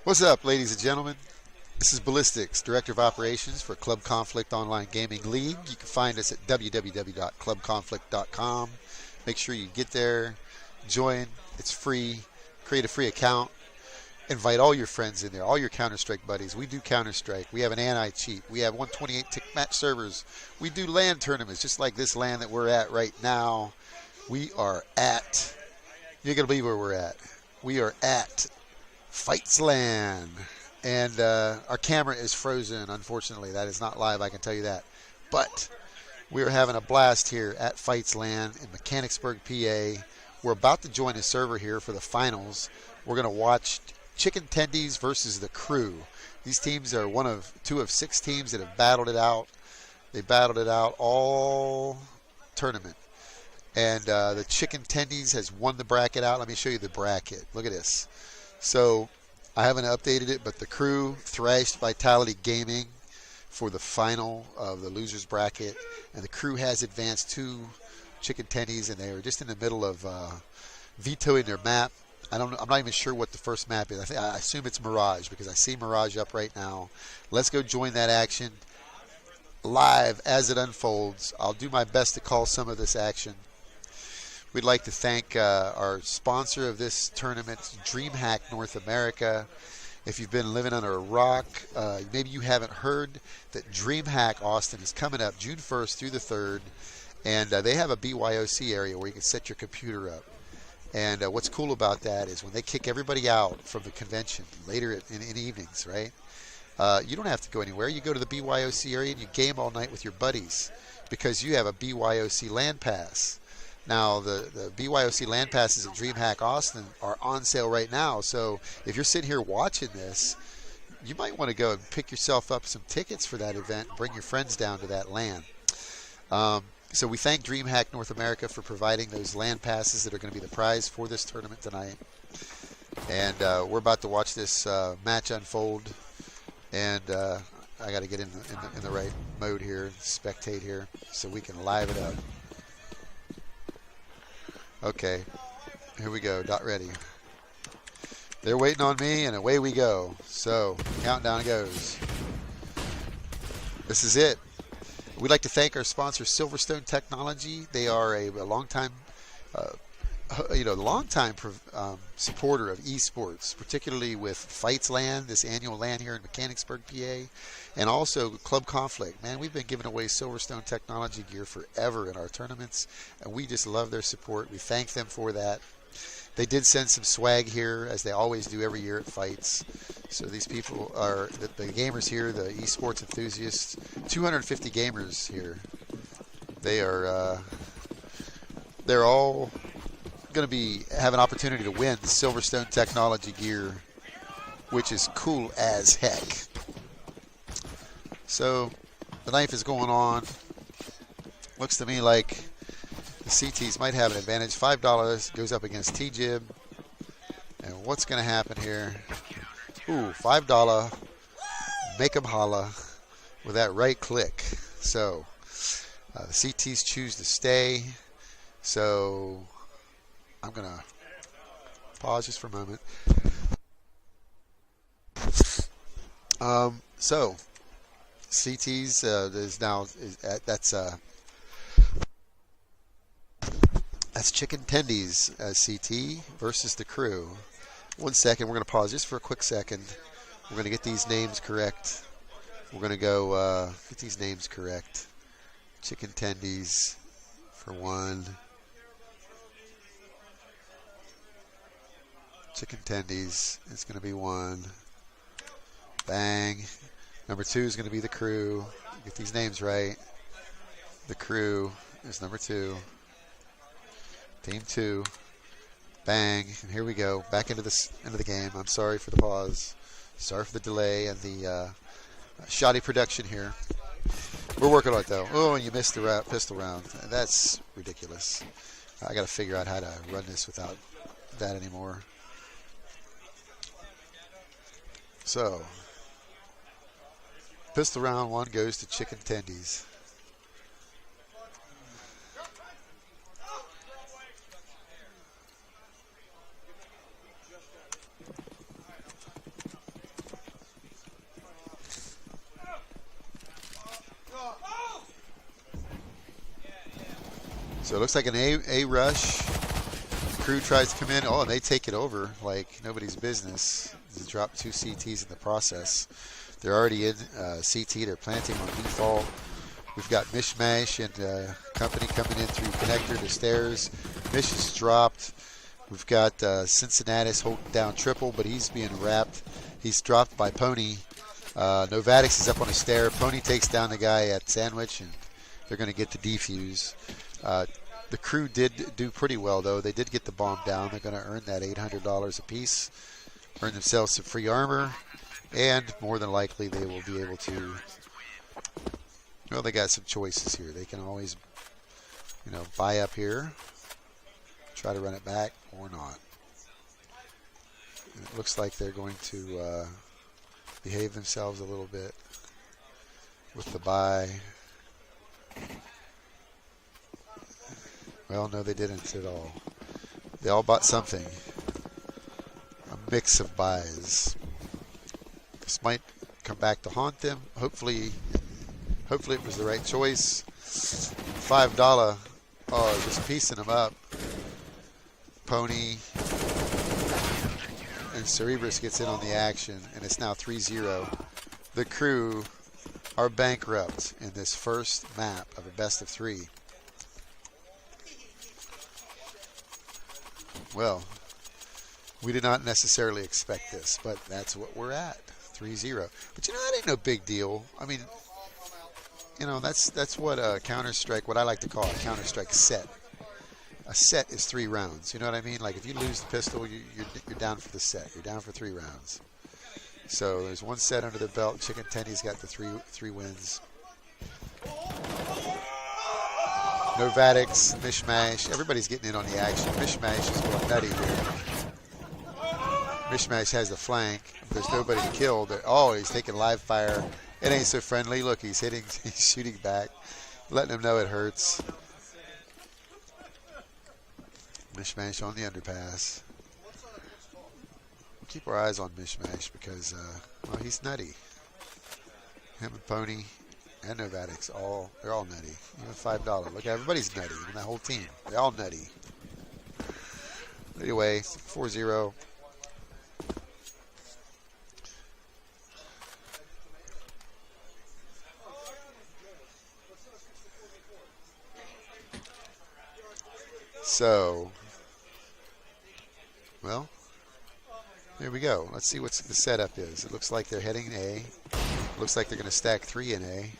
What's up, ladies and gentlemen? This is Ballistics, Director of Operations for ClubConflict Online Gaming League. You can find us at www.clubconflict.com. Make sure you get there, join. It's free. Create a free account. Invite all your friends in there, all your Counter-Strike buddies. We do Counter-Strike. We have an anti-cheat. We have 128 tick match servers. We do LAN tournaments, just like this LAN that we're at right now. We are at, you're going to believe where we're at. We are at FITES LAN. And our camera is frozen, unfortunately. That is not live, I can tell you that. But we are having a blast here at FITES LAN in Mechanicsburg, PA. We're about to join a server here for the finals. We're going to watch Chicken Tendies versus the Crew. These teams are two of 6 teams that have battled it out. They battled it out all tournament. And the Chicken Tendies has won the bracket out. Let me show you the bracket. Look at this. So I haven't updated it, but the Crew thrashed Vitality Gaming for the final of the losers bracket, and the Crew has advanced to Chicken Tendies, and they are just in the middle of vetoing their map. I'm not even sure what the first map is. I assume it's Mirage because I see Mirage up right now. Let's go join that action live as it unfolds. I'll do my best to call some of this action. We'd like to thank our sponsor of this tournament, Dreamhack North America. If you've been living under a rock, maybe you haven't heard that Dreamhack Austin is coming up June 1st through the 3rd, and they have a BYOC area where you can set your computer up. And what's cool about that is when they kick everybody out from the convention later in evenings, right? You don't have to go anywhere. You go to the BYOC area and you game all night with your buddies because you have a BYOC LAN pass. Now, the BYOC LAN passes at DreamHack Austin are on sale right now. So if you're sitting here watching this, you might want to go and pick yourself up some tickets for that event and bring your friends down to that LAN. So we thank DreamHack North America for providing those LAN passes that are going to be the prize for this tournament tonight. And we're about to watch this match unfold. And I got to get in the right mode here, spectate here, so we can live it up. Okay, here we go, dot ready. They're waiting on me, and away we go. So, countdown goes. This is it. We'd like to thank our sponsor, Silverstone Technology. They are a longtime, supporter of esports, particularly with FITES LAN, this annual LAN here in Mechanicsburg, PA, and also ClubConflict. Man, we've been giving away Silverstone Technology gear forever in our tournaments, and we just love their support. We thank them for that. They did send some swag here, as they always do every year at FITES. So these people are, the gamers here, the esports enthusiasts, 250 gamers here. They are, they're all going to have an opportunity to win the Silverstone Technology gear, which is cool as heck. So the knife is going on. Looks to me like the CTs might have an advantage. $5 goes up against T-Jib. And what's going to happen here? Ooh, $5. Make them holla with that right click. So the CTs choose to stay. So I'm going to pause just for a moment. So CTs is now that's Chicken Tendies CT versus the Crew. 1 second, we're going to pause just for a quick second. We're going to get these names correct. We're going to go get these names correct. Chicken Tendies for 1. Chicken Tendies, it's going to be 1. Bang. Number 2 is going to be the Crew. Get these names right. The Crew is number 2. Team 2. Bang. And here we go. Back into the game. I'm sorry for the pause. Sorry for the delay and the shoddy production here. We're working on it, though. Oh, and you missed the pistol round. That's ridiculous. I got to figure out how to run this without that anymore. So, pistol round 1 goes to Chicken Tendies. So it looks like an A rush. The crew tries to come in. Oh, and they take it over like nobody's business. They drop 2 CTs in the process. They're already in CT. They're planting on default. We've got Mishmash and company coming in through connector to stairs. Mish is dropped. We've got Cincinnatus holding down triple, but he's being wrapped. He's dropped by Pony. Novatics is up on a stair. Pony takes down the guy at Sandwich, and they're going to get the defuse. The crew did do pretty well, though. They did get the bomb down. They're going to earn that $800 apiece, earn themselves some free armor, and more than likely they will be able to... Well, they got some choices here. They can always, buy up here, try to run it back, or not. And it looks like they're going to behave themselves a little bit with the buy. Well, no, they didn't at all. They all bought something. A mix of buys. This might come back to haunt them. Hopefully it was the right choice. $5. Oh, just piecing them up. Pony and Cerebrus gets in on the action, and it's now 3-0. The crew are bankrupt in this first map of a best of 3. Well, we did not necessarily expect this, but that's what we're at, 3-0. But that ain't no big deal. I mean, that's what a Counter-Strike, what I like to call a Counter-Strike set. A set is 3 rounds. You know what I mean? Like if you lose the pistol, you're down for the set. You're down for 3 rounds. So there's 1 set under the belt. Chicken Tenny's got the three wins. Novatics, Mishmash, everybody's getting in on the action. Mishmash is going nutty here. Mishmash has the flank. There's nobody to kill. Oh, he's taking live fire. It ain't so friendly. Look, he's hitting, he's shooting back, letting him know it hurts. Mishmash on the underpass. We'll keep our eyes on Mishmash because, he's nutty. Him and Pony and Novatics, they're all nutty. Even $5. Look, everybody's nutty. Even that whole team, they're all nutty. Anyway, 4-0. So, well, here we go. Let's see what the setup is. It looks like they're heading A. Looks like they're going to stack 3 in A.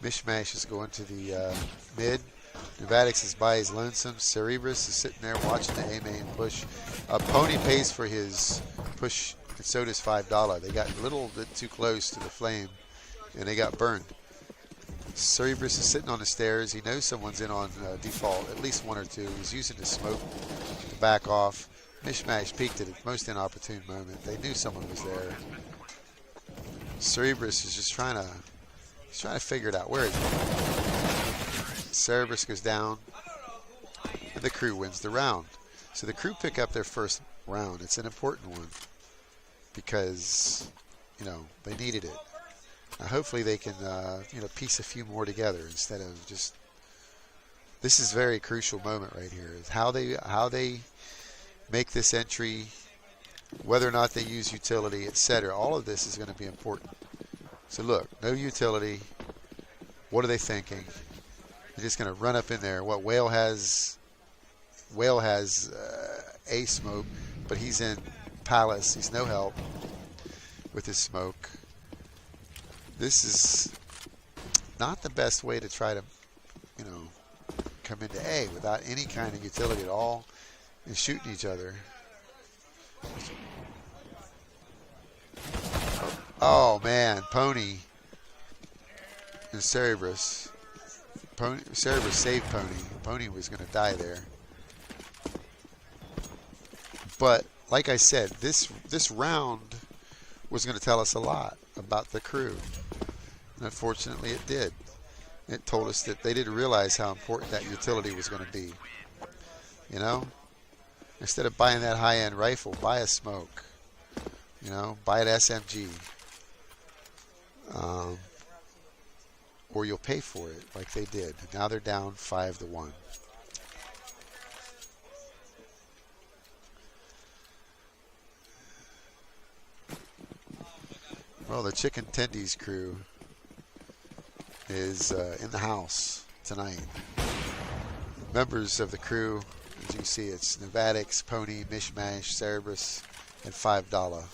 Mishmash is going to the mid. Novatics is by his lonesome. Cerebrus is sitting there watching the A main push. Pony pays for his push, and so does $5. They got a little bit too close to the flame, and they got burned. Cerebrus is sitting on the stairs. He knows someone's in on default, at least 1 or 2. He's using the smoke to back off. Mishmash peeked at the most inopportune moment. They knew someone was there. Cerebrus is just trying to figure it out. Where is he? Cerebrus goes down, and the crew wins the round. So the crew pick up their first round. It's an important one because, they needed it. Now hopefully they can, piece a few more together instead of just. This is a very crucial moment right here. Is how they make this entry, whether or not they use utility, etc. All of this is going to be important. So look, no utility. What are they thinking? They're just going to run up in there. What Whale has a smoke, but he's in Palace. He's no help with his smoke. This is not the best way to try to, come into A without any kind of utility at all and shooting each other. Oh man, Pony and Cerebrus. Cerebrus saved Pony. Pony was going to die there. But like I said, this round was going to tell us a lot about the crew. And unfortunately it did. It told us that they didn't realize how important that utility was going to be. Instead of buying that high-end rifle, buy a smoke. Buy an SMG. Or you'll pay for it like they did. And now they're down 5-1. Well, the Chicken Tendies crew is in the house tonight. Members of the crew, as you see, it's Nevadix, Pony, Mishmash, Cerberus, and $5.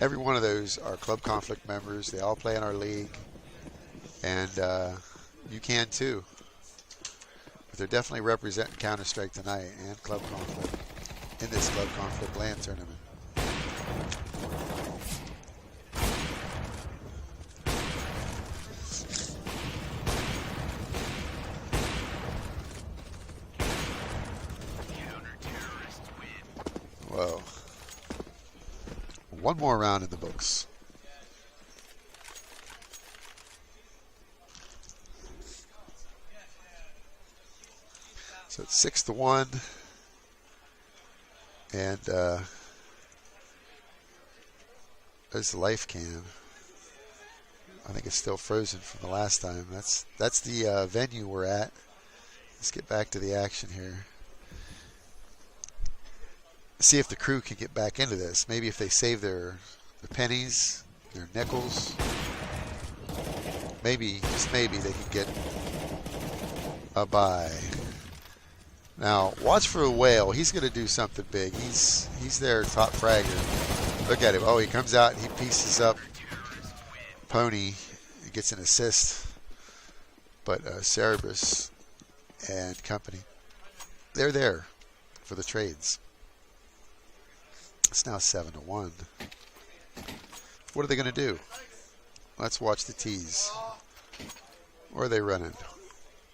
Every one of those are ClubConflict members. They all play in our league, and you can too. But they're definitely representing Counter-Strike tonight and ClubConflict in this ClubConflict LAN tournament. Whoa. One more round in the books. So it's 6-1. And there's the life cam. I think it's still frozen from the last time. That's the venue we're at. Let's get back to the action here. See if the crew can get back into this. Maybe if they save their pennies, their nickels, maybe, just maybe, they can get a buy. Now, watch for a whale. He's going to do something big. He's their top fragger. Look at him. Oh, he comes out and he pieces up Pony. He gets an assist. But Cerberus and company, they're there for the trades. It's now 7-1. What are they going to do? Let's watch the T's. Where are they running?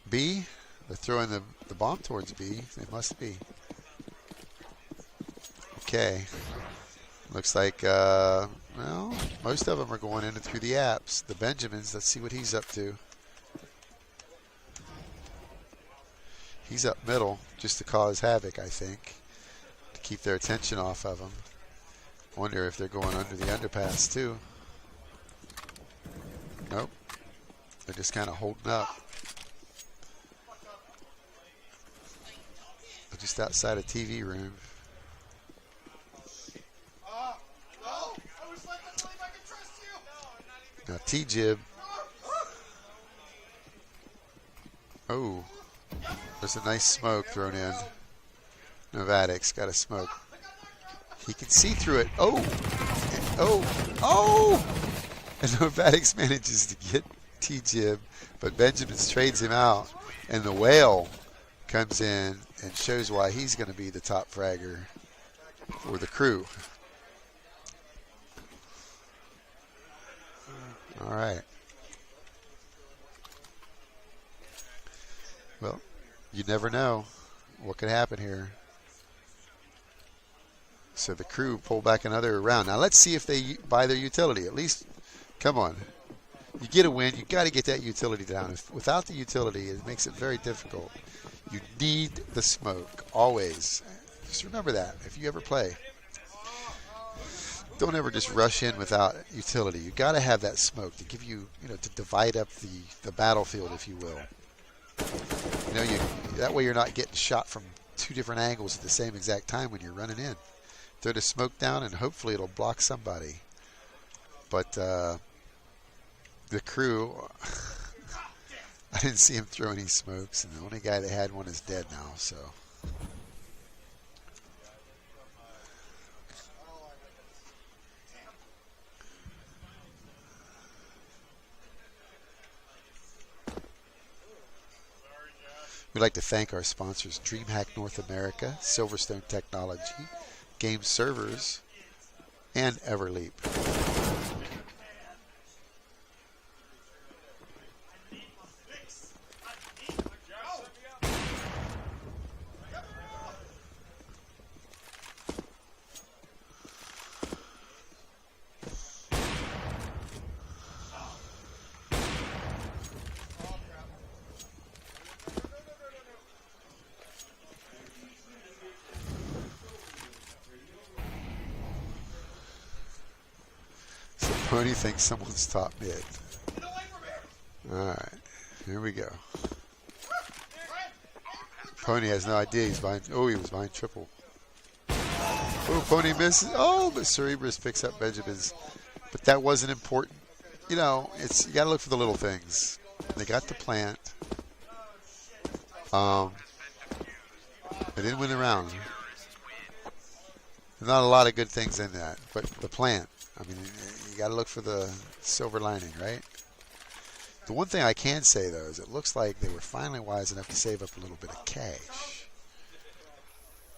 B? They're throwing the bomb towards B. They must be. Okay. Looks like, well, most of them are going in through the apps. The Benjamins, let's see what he's up to. He's up middle just to cause havoc, I think, to keep their attention off of him. Wonder if they're going under the underpass too. Nope. They're just kind of holding up. They're just outside a TV room. Now T-Jib. Oh. There's a nice smoke thrown in. Nevadix got a smoke. He can see through it. Oh! Oh! And Nevadix manages to get T-Jib, but Benjamin's trades him out. And the whale comes in and shows why he's going to be the top fragger for the crew. All right. Well, you never know what could happen here. So the crew pull back another round. Now let's see if they buy their utility. At least, come on. You get a win, you got to get that utility down. Without the utility, it makes it very difficult. You need the smoke, always. Just remember that if you ever play. Don't ever just rush in without utility. You got to have that smoke to give you, to divide up the battlefield, if you will. That way you're not getting shot from two different angles at the same exact time when you're running in. Throw the smoke down and hopefully it'll block somebody. But the crew, I didn't see him throw any smokes, and the only guy that had one is dead now, so. We'd like to thank our sponsors, Dreamhack North America, Silverstone Technology, Game Servers, and Everleap. Pony thinks someone's top mid. Alright, here we go. Pony has no idea he's behind. Oh, he was behind triple. Oh, Pony misses. Oh, but Cerberus picks up Benjamin's but that wasn't important. You know, you got to look for the little things. They got the plant. They didn't win the round. Not a lot of good things in that, but the plant. I mean, you got to look for the silver lining, right? The one thing I can say, though, is it looks like they were finally wise enough to save up a little bit of cash.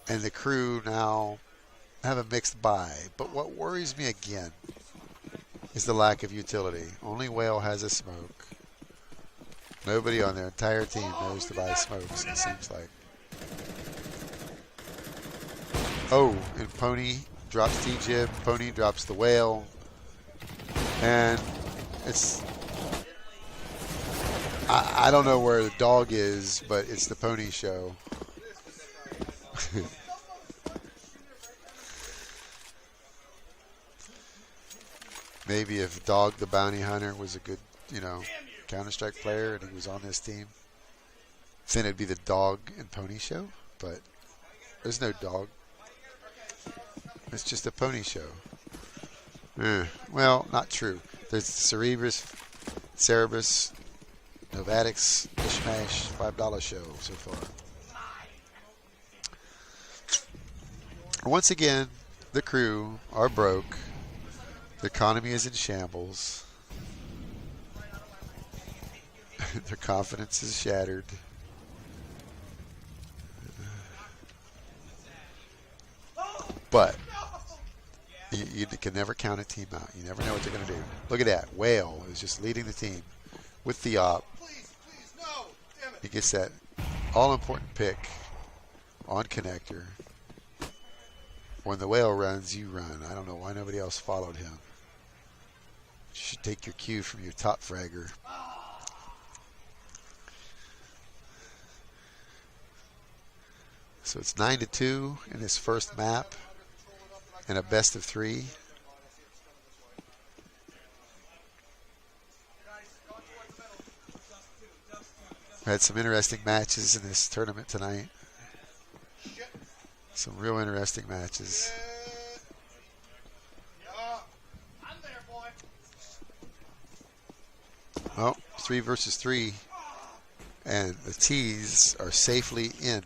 And the crew now have a mixed buy. But what worries me again is the lack of utility. Only Whale has a smoke. Nobody on their entire team knows to buy smokes, it seems like. Oh, and Pony drops T-Jib. Pony drops the Whale. And it's... I don't know where the dog is, but it's the Pony show. Maybe if Dog the Bounty Hunter was a good, Counter-Strike player and he was on this team, then it'd be the Dog and Pony show. But there's no dog. It's just a Pony show. Well, not true. There's Cerebrus, Novatics, Mishmash, $5 show so far. Once again, the crew are broke. The economy is in shambles. Their confidence is shattered. But you can never count a team out. You never know what they're going to do. Look at that. Whale is just leading the team with the op. He gets that all-important pick on connector. When the Whale runs, you run. I don't know why nobody else followed him. You should take your cue from your top fragger. So it's 9-2 in his first map and a best of 3. We had some interesting matches in this tournament tonight. Some real interesting matches. Oh, 3 versus 3. And the T's are safely in.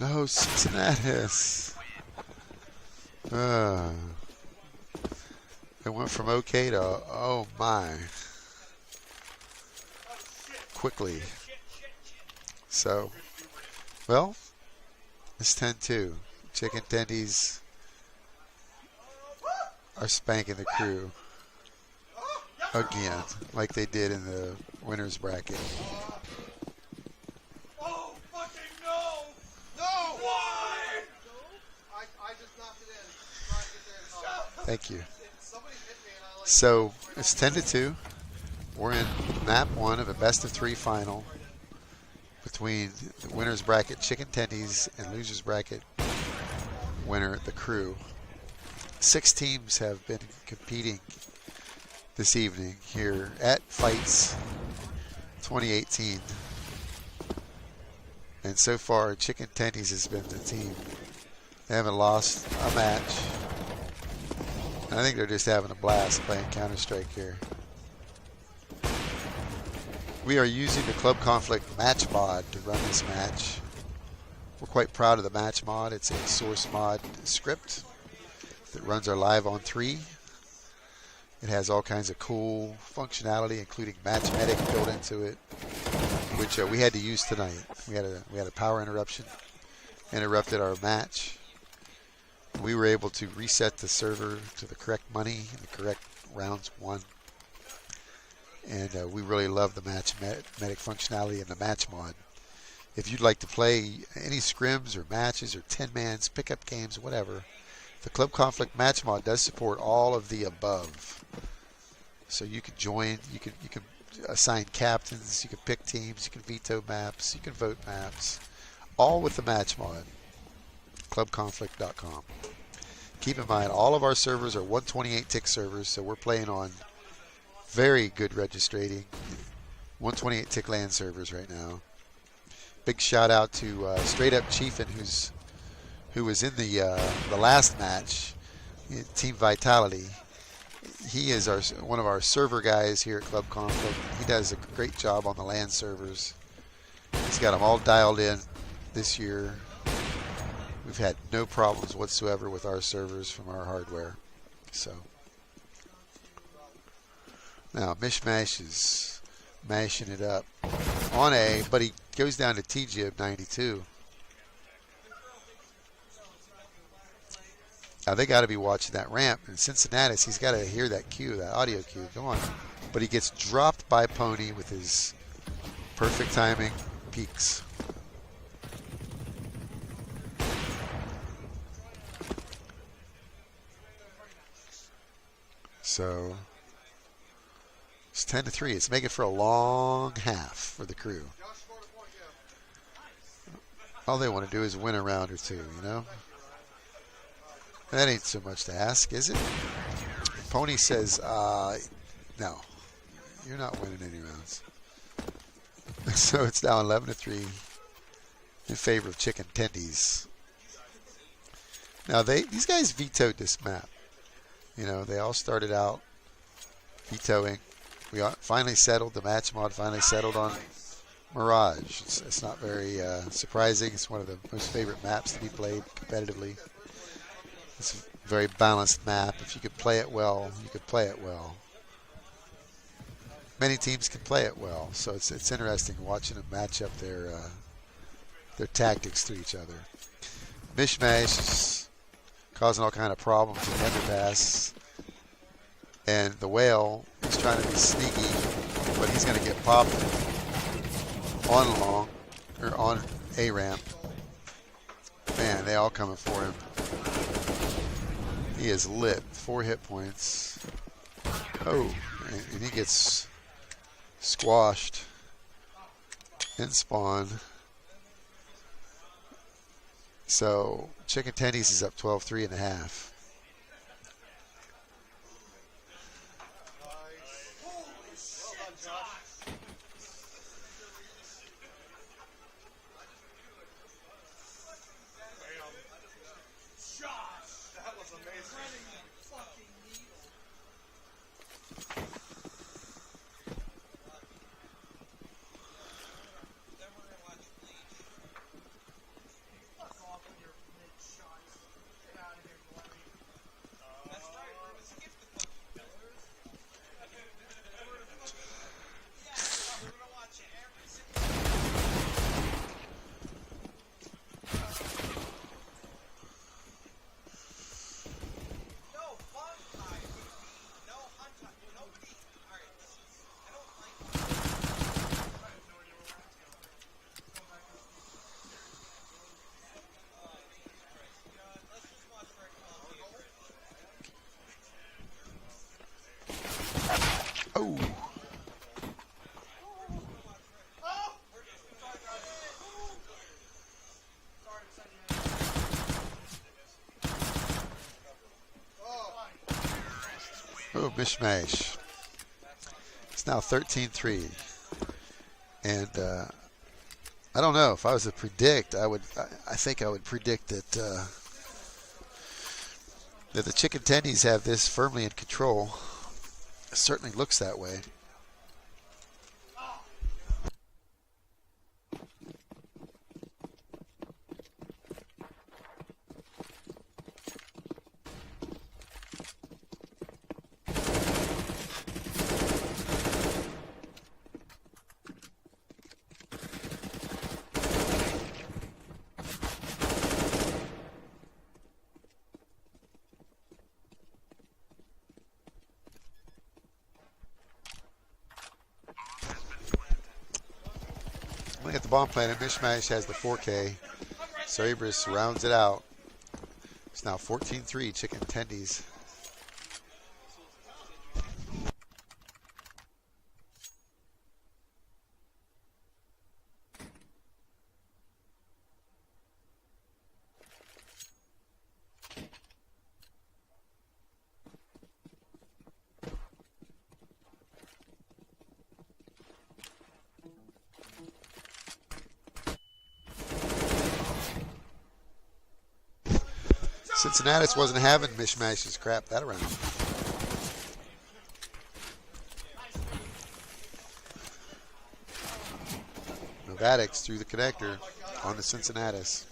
No, Cincinnati. It went from okay to oh my. Quickly. So, well, it's 10-2. Chicken tendies are spanking the crew again, like they did in the winner's bracket. Oh, fucking no! No! Why? I just knocked it in. Try to get there and talk. Thank you. Somebody hit me and I like. So it's 10-2. We're in map 1 of a best of 3 final between the winner's bracket chicken tendies and loser's bracket winner the crew. 6 teams have been competing this evening here at FITES 2018. And so far, Chicken Tendies has been the team. They haven't lost a match. And I think they're just having a blast playing Counter-Strike here. We are using the ClubConflict match mod to run this match. We're quite proud of the match mod. It's a source mod script that runs our live on 3. It has all kinds of cool functionality, including match medic built into it, which we had to use tonight. We had a power interruption, interrupted our match. We were able to reset the server to the correct money and the correct rounds won. And we really love the match medic functionality and the match mod. If you'd like to play any scrims or matches or 10-mans, pickup games, whatever, the ClubConflict match mod does support all of the above. So you can join, you can assign captains, you can pick teams, you can veto maps, you can vote maps, all with the match mod. ClubConflict.com. Keep in mind, all of our servers are 128 tick servers, so we're playing on very good registrating 128 tick LAN servers right now. Big shout out to Straight Up Chiefin, who was in the last match, Team Vitality. He is one of our server guys here at ClubConflict. He does a great job on the LAN servers. He's got them all dialed in this year. We've had no problems whatsoever with our servers from our hardware. So now Mishmash is mashing it up on A, but he goes down to TGIB 92. Now they got to be watching that ramp. In Cincinnati, he's got to hear that cue, that audio cue. Come on. But he gets dropped by Pony with his perfect timing peaks. So it's 10-3. It's making for a long half for the crew. All they want to do is win a round or two, you know? That ain't so much to ask, is it? Pony says, no, you're not winning any rounds. So it's now 11-3 in favor of Chicken Tendies. Now these guys vetoed this map. You know, they all started out vetoing. We finally settled, the match mod finally settled on Mirage. It's not very surprising. It's one of the most favorite maps to be played competitively. It's a very balanced map. If you could play it well, you could play it well. Many teams can play it well, so it's interesting watching them match up their tactics to each other. Mishmash is causing all kind of problems in the underpass, and the Whale is trying to be sneaky, but he's going to get popped on A ramp. Man, they all coming for him. He is lit. 4 hit points. Oh, and he gets squashed in spawn. So Chicken Tendies is up 12-3.5. Oh. Oh, Mishmash. It's now 13-3. And I don't know. If I was to predict, I think I would predict that that the Chicken Tendies have this firmly in control. It certainly looks that way. At the bomb planet, Mishmash has the 4K. Cerberus rounds it out. It's now 14-3 Chicken Tendies. Cincinnati wasn't having Mishmash's crap that around. acrobatics through the connector on the Cincinnatus.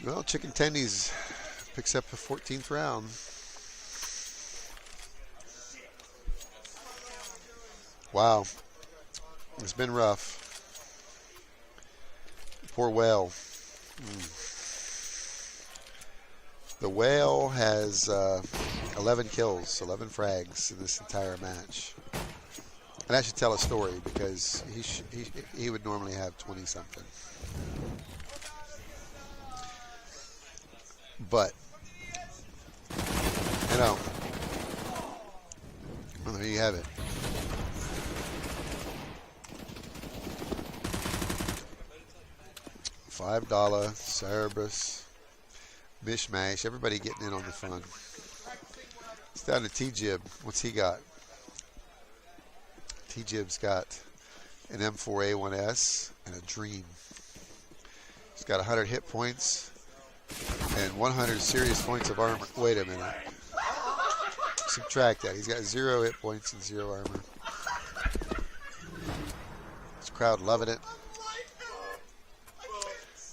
Well, Chicken Tendies picks up the 14th round. Wow. It's been rough. Poor Whale. The Whale has 11 kills, 11 frags in this entire match. And that should tell a story because he would normally have 20-something. But, you know, well, there you have it. $5 Cerberus mishmash. Everybody getting in on the fun. It's down to T-Jib. What's he got? T-Jib's got an M4A1S and a Dream. He's got 100 hit points and 100 serious points of armor. Wait a minute. Subtract that. He's got 0 hit points and 0 armor. This crowd loving it.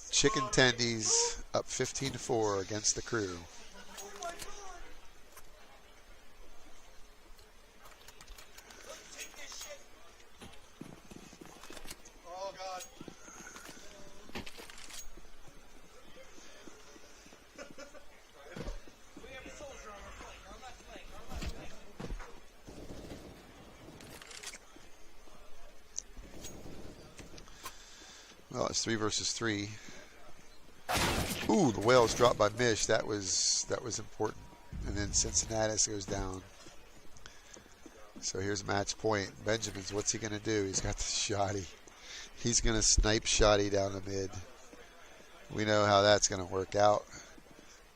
Chicken Tendies up 15-4 against the Crew. Oh, God. Well, it's 3 versus 3. Ooh, the Whale's dropped by Mish. That was important. And then Cincinnatus goes down. So here's match point. Benjamin's, what's he going to do? He's got the shotty. He's going to snipe shotty down the mid. We know how that's going to work out.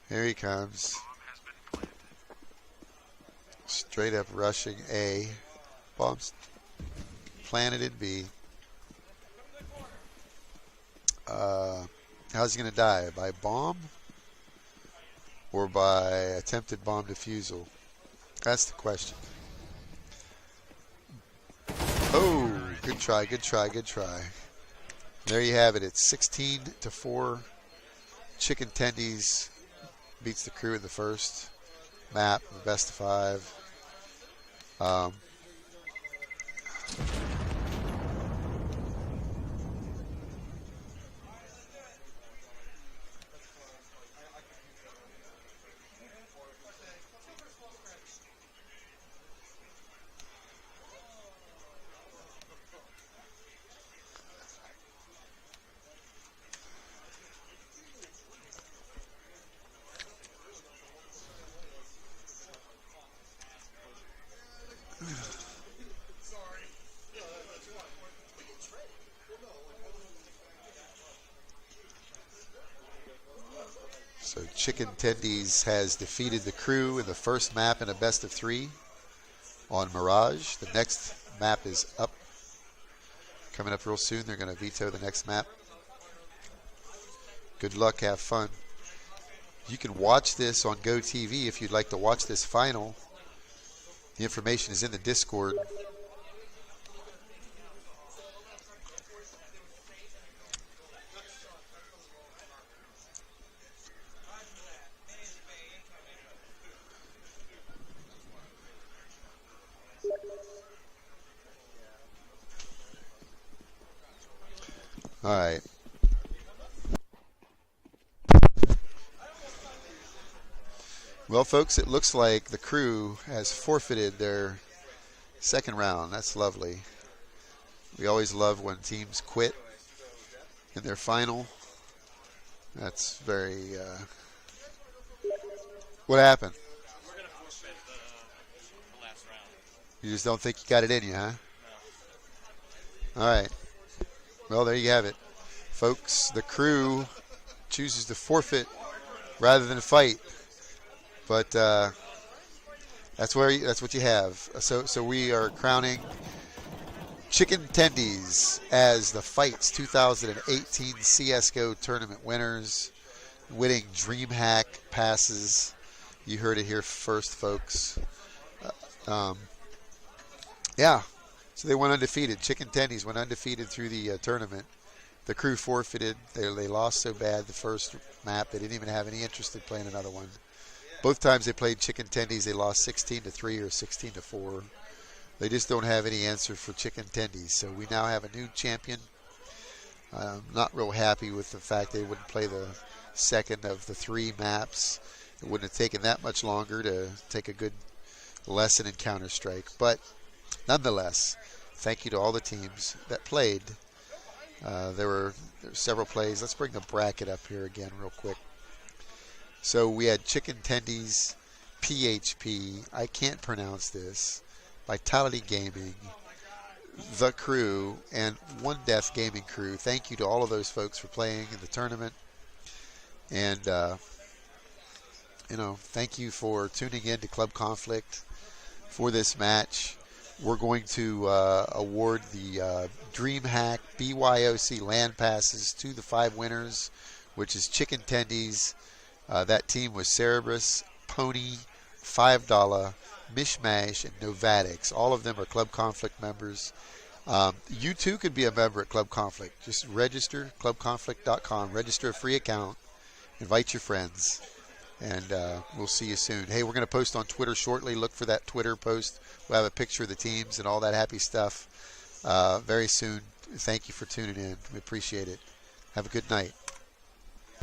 Here he comes. Straight up rushing A. Bombs planted in B. How's he going to die? By bomb or by attempted bomb defusal? That's the question. Oh, good try, good try, good try. There you have it. It's 16-4. Chicken Tendies beats the Crew in the first map, the best of 5. So Chicken Tendies has defeated the Crew in the first map in a best of 3 on Mirage. The next map is up. Coming up real soon. They're going to veto the next map. Good luck. Have fun. You can watch this on GoTV if you'd like to watch this final. The information is in the Discord. All right. Well, folks, it looks like the Crew has forfeited their second round. That's lovely. We always love when teams quit in their final. That's very. What happened? We're going to forfeit the last round. You just don't think you got it in you, huh? No. All right. Well, there you have it, folks. The crew chooses to forfeit rather than fight, but that's what you have. So we are crowning Chicken Tendies as the FITES 2018 CS:GO tournament winners, winning Dreamhack passes. You heard it here first, folks. Yeah. So they went undefeated. Chicken Tendies went undefeated through the tournament. The crew forfeited. They lost so bad the first map they didn't even have any interest in playing another one. Both times they played Chicken Tendies, they lost 16-3 or 16-4. They just don't have any answer for Chicken Tendies. So we now have a new champion. I'm not real happy with the fact they wouldn't play the second of the 3 maps. It wouldn't have taken that much longer to take a good lesson in Counter-Strike. But nonetheless, thank you to all the teams that played. There were several plays. Let's bring the bracket up here again real quick. So we had Chicken Tendies, PHP, I can't pronounce this, Vitality Gaming, The Crew, and One Death Gaming Crew. Thank you to all of those folks for playing in the tournament. And, thank you for tuning in to ClubConflict for this match. We're going to award the Dreamhack BYOC LAN passes to the 5 winners, which is Chicken Tendies. That team was Cerebrus, Pony, $5, Mishmash, and Novatics. All of them are ClubConflict members. You too could be a member at ClubConflict. Just register, clubconflict.com. Register a free account. Invite your friends. And we'll see you soon. Hey, we're going to post on Twitter shortly. Look for that Twitter post. We'll have a picture of the teams and all that happy stuff very soon. Thank you for tuning in. We appreciate it. Have a good night.